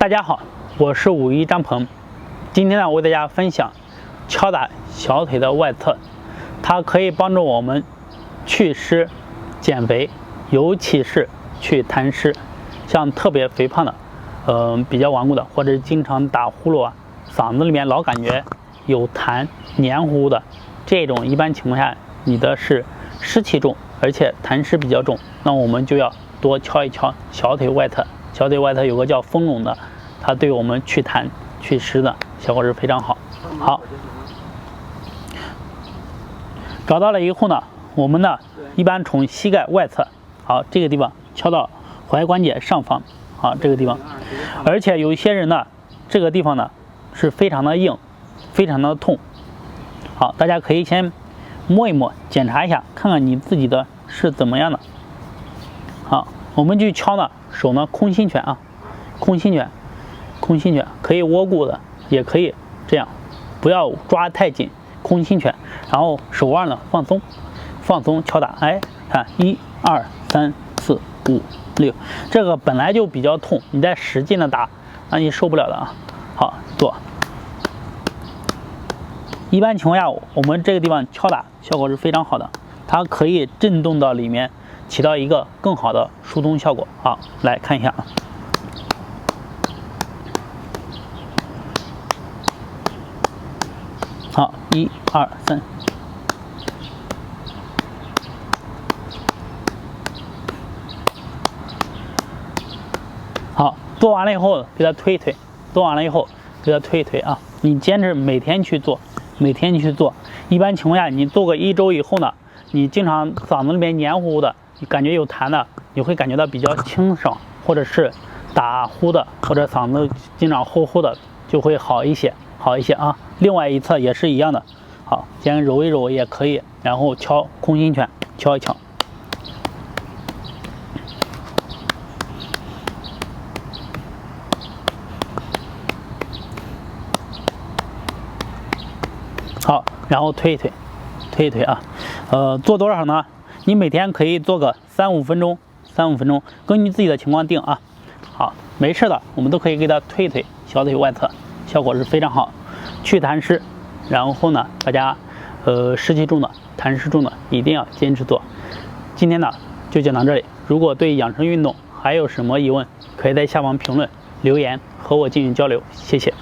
大家好，我是武一张鹏。今天呢，我为大家分享敲打小腿的外侧，它可以帮助我们祛湿、减肥，尤其是去痰湿。像特别肥胖的，比较顽固的，或者是经常打呼噜啊，嗓子里面老感觉有痰、黏糊糊的，这种一般情况下你的是湿气重，而且痰湿比较重，那我们就要多敲一敲小腿外侧。小腿外侧有个叫丰隆的，它对我们祛痰、祛湿的效果是非常好。好，找到了以后呢，我们呢一般从膝盖外侧，好，这个地方敲到踝关节上方，好，这个地方。而且有一些人呢，这个地方呢是非常的硬，非常的痛。好，大家可以先摸一摸，检查一下，看看你自己的是怎么样的。好，我们去敲呢，手呢空心拳啊，空心拳可以握固的，也可以这样，不要抓太紧，空心拳，然后手腕呢放松敲打，哎，看1、2、3、4、5、6，这个本来就比较痛，你再使劲的打，那你受不了的啊。好，做。一般情况下，我们这个地方敲打效果是非常好的，它可以震动到里面，起到一个更好的疏通效果。好，来看一下啊。好，1、2、3。好，做完了以后给它推一推，啊。你坚持每天去做，一般情况下，你做个1周以后呢，你经常嗓子里面黏糊糊的，你感觉有痰的，你会感觉到比较清爽，或者是打呼的，或者嗓子经常呼的，就会好一些啊。另外一侧也是一样的，好，先揉一揉也可以，然后敲空心拳，敲一敲。好，然后推一推啊，做多少呢？你每天可以做个3、5分钟，根据自己的情况定啊。好，没事的，我们都可以给它推一推小腿外侧，效果是非常好，祛痰湿。然后呢，大家湿气重的、痰湿重的一定要坚持做。今天呢就讲到这里，如果对养生运动还有什么疑问，可以在下方评论留言和我进行交流，谢谢。